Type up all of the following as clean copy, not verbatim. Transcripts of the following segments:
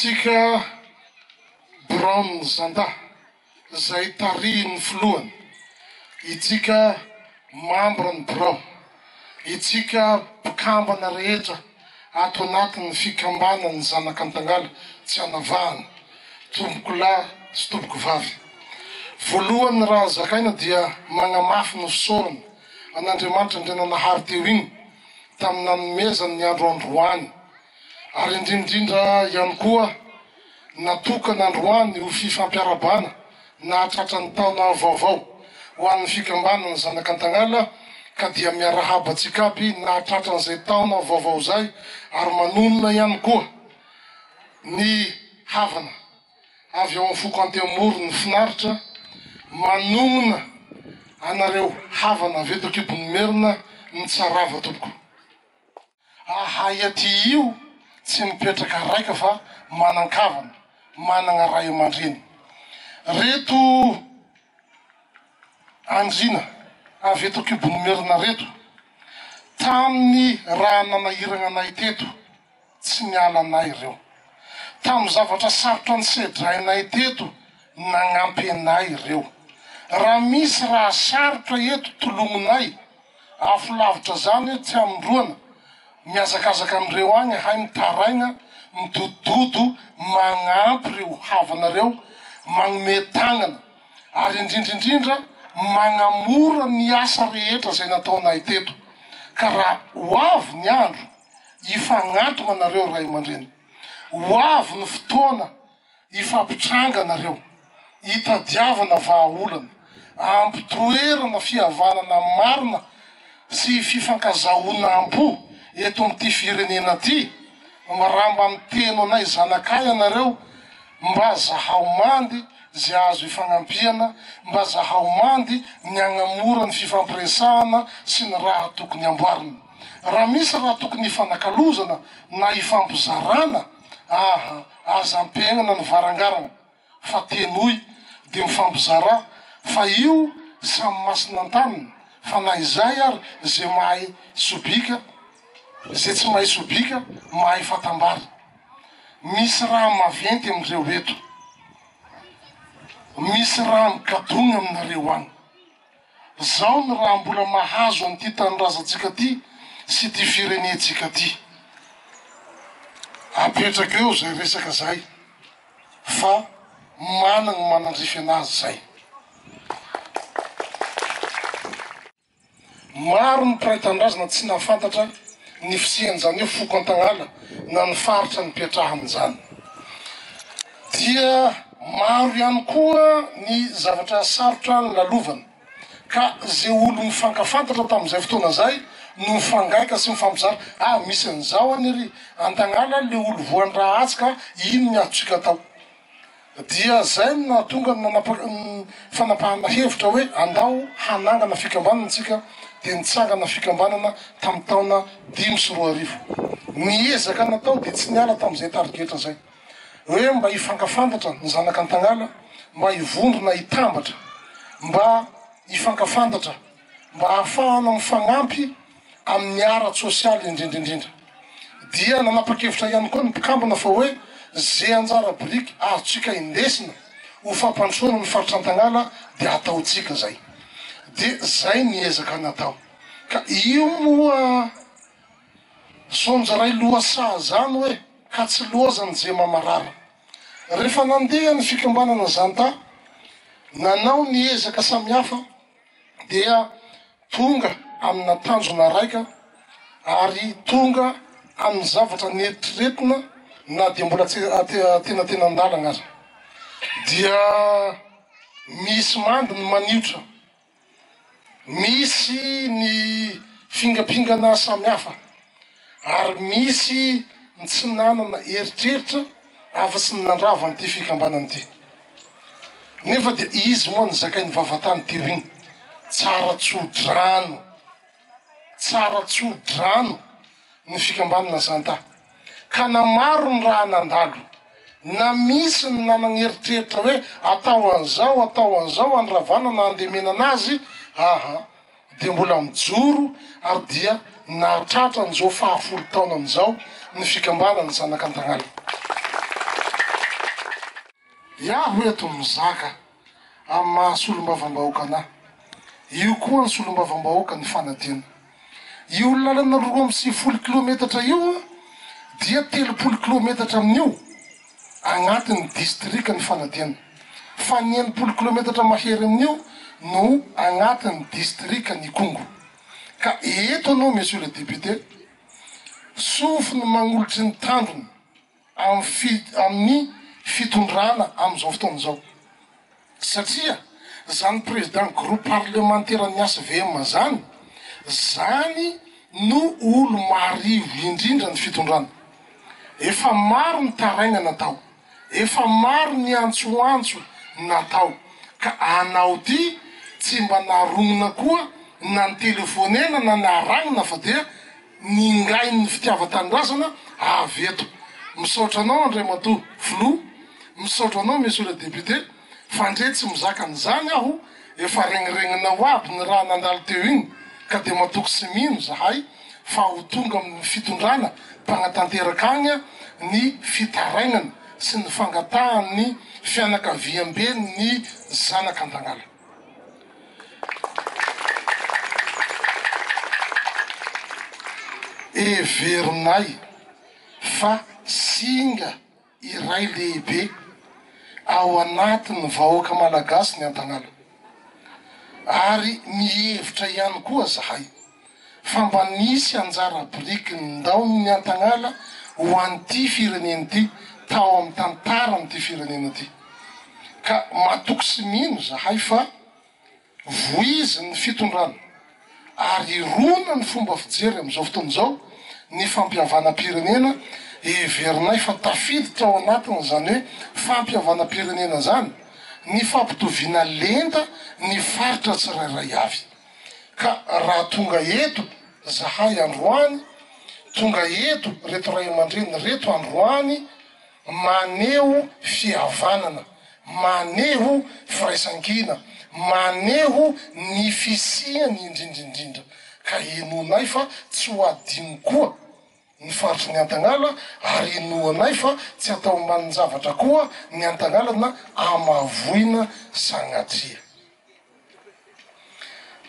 Itsika Brown zanda zay tarihiny filohany. Itsika membre-ny Brown. Itsika mpikambana rehetra ato anatin'ny fikambanan'ny zanak'Antangala tsy anavahana tomboko lahy sy tomboko vavy. Voalohany raha zakaina dia magnamafy ny fisaorana an'Andriamanitra ndray nanahary teo igny tamin'ny nanomezany ny andro androany. Ary indrindrindra ihany koa natokana androany ho fifampiarabana na tratran'ny taona vaovao ho an'ny fikambanan'ny zanak'Antangala ka dia miarahaba antsika aby na tratran'izay taona vaovao zay ary manonona ihany koa ny havana avy ao amin'ny foko antemoro ny finaritra manonona anareo havana avy eto akibon'ny merina ny tsarava tompoko. Ahay aty io tsy mipetraka raika fa manan-kavana, manana ray aman-dreny. Reto andrina avy eto akibon'ny merina reto, tamin'ny raha nanahirana anay teto tsy niala anay ireo. Tamin'ny zavatra sarotra nisedrainay teto nagnampy anay ireo. Raha misy raha sarotra eto tolomonay afo lavitra zany tsy amindroana miazakazaka amindreo agny hay mitaraigna midododo magnampy reo havanareo magnome tagnana ary indrindrindrindra magnamora ny asa rehetra zay nataonay teto. Ka raha ho avy ny andro ifagnatona anareo ray aman-dreny, ho avy ny fotoana ifampitranga anareo, hitadiavana vahaolana, ampitoerana fihavanana marina sy fifankazahoana ampo eto amin'ity firenena ty. Raha mba miteno anay zanakay anareo mba zahao mandy zay azo ifagnampiana, mba zahao mandy ny agnamora ny fifampiresahana sy ny raha tokony amboarina. Raha misy raha tokony ifanakalozana na ifampizarana, aza ampiagnana ny varangarana fa tenoy de mifampizara fa io samy masina an-taniny fa na izay ary zay mahay sobika zay tsy mahay sobika mahay fatambary. Misy raha maventy amindreo eto, misy raha mikadony aminareo agny. Zao ny raha mbola mahazo an'ity tanindrazantsika ty sy ty firenetsika ty. Apetraka eo zay resaka zay fa managny manandrify anazy zay. Maro ny mpiray tandrazana tsy nahafantatra ny fisian'izany io foko Antangala na ny faritra ny petrahany zany. Dia maro ihany koa ny zavatra sarotra ny lalovana ka zay olo mifankafantatra tamin'izay fotoana zay no mifangaika sy mifampizara misy an'izao aniry Antangala le olo voan'ny raha atsy ka ino ny azotsika atao. Dia zay no nahatonga ny fanapahana hevitra hoe andao hanangana fikambanana tsika de nitsangana fikambanana tamin'ny taona 5 sy 10. Niezaka natao de tsy niala tamin'izay tarigetra zay hoe mba hifankafantatra ny zanak'Antangala, mba hivondrona hitambatra, mba hifankafantatra, mba ahafahana mifagnampy amin'ny ara-tsosialy indrindrindrindra. Dia nanapa-kevitra ihany koa ny mpikambana fa hoe zay anjara biriky azotsika indesina ho fampandrosoana ny faritra Antangala de ataotsika zay. De zay niezaka natao. Ka io moa sonjaray lohasaha zany hoe ka tsy loazany zay mamarara. Rehefa nandeha ny fikambanana zanta nanao niezaka samihafa dia tonga amina tanjona raika ary tonga amin'ny zavatra nieritriretina na de mbola tena andalana azy. Dia misy mandy ny maniotra, misy ny fingapingana samihafa ary misy ny tsy nanana eritreritra afa-tsy ny nandrava n'ity fikambanana ity. Nefa de izy moa ny zakainy vavatany teo igny, tsara tsodrano, tsara tsodrano ny fikambanana zanta. Ka na maro ny raha nandalo, na misy ny nanana eritreritra hoe atao an'izao andravana na andemena anazy, de mbola mijoro ary dia nahatratra n'izao 10 taona am'izao ny fikambanana zanak'Antangala. iaho eto mizaka amin'ny mahasolombavambahoaka anahy io koa ny solombavambahoaka ny fanadina io lalana 20 kilometatra io dia 30 kilometatra amin'io agnatin'ny distrika ny fanadiana fa 90 kilometatra mahery amin'io no agnatin'ny distrika ny Kongo. Ka eto anao monsieur le député sofiny magnolotry ny tandrony amin'ny fitondrana amin'izao fotoana zao satria zany président groupe parlementaire ny ASVM zany no olo marivo indrindra ny fitondrana efa maro ny taraigna natao efa maro ny antsoantso natao ka anao ty tsy mba naronona koa na ny telefonena na naragnina fa dia ningain'ny fitiava-tanindrazana avy eto misaotra anao Andray Mato Flo misaotra anao monsieur le député fa ndre tsy mizaka an'izany aho efa regniregninao aby ny raha nandalo teo igny ka de matoko sy mino zahay fa ho tonga amin'ny fitondrana mpagnatanteraka agny ny fitarainana sy ny fangatahany fianakaviam-be ny zanak'Antangala. Everinay fa singa iray lehibe ao anatin'ny vahoaka malagasy ny Antangala ary mihevitra ihany koa zahay fa mba nisy anjara biriky ndaony ny Antangala ho an'ity firenena ity tao amin'ny tantara amin'ity firenena ity ka matoko sy mino zahay fa voizy ny fitondrana ary rona ny fomba fijery amin'izao fotoana izao ny fampiavana-pirenena everinay fa tafiditra ao anatiny zany hoe fampiavana-pirenena zany ny fampitoviana lenta ny faritra tsirairay avy ka raha tonga eto zahay androany tonga eto reto ray aman-dreny reto androany maneho fihavanana maneho firaisan-kina maneho ny fisiany indrindraindrindra ka enonay fa tsy ho adino koa ny faritry ny Antangala ary enoanay fa tsy atao manin-javatra koa ny Antangala na amavoina sagnatria.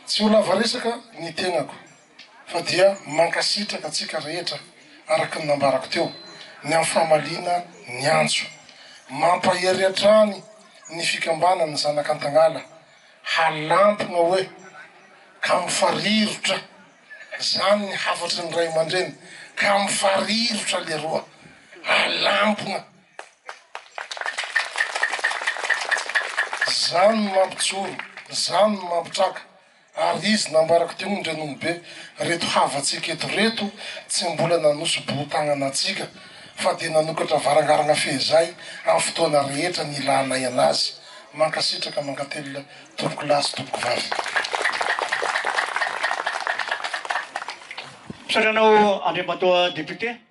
Tsy ho lava resaka ny tenako fa dia mankasitraka atsika rehetra araky ny nambarako teo ny amin'ny famalina ny antso mampahery hatrany ny fikambana ny zanak'Antangala halampina hoe ka mifarirotra zany ny hafatry ny ray aman-dreny ka mifarirotra leroa halampina zany ny mampitsoro zany ny mampitraka ary izy nambarako teo ny Renonibe reto havatsika eto reto tsy mbola nanoso botagnana atsika fa dia nanokatra varangaragna fehizay amin'ny fotoana rehetra ny ilanay anazy mankasitraka mankatelina tompoko lasy tompoko vavy. Misaotra anao Andriamatoa député.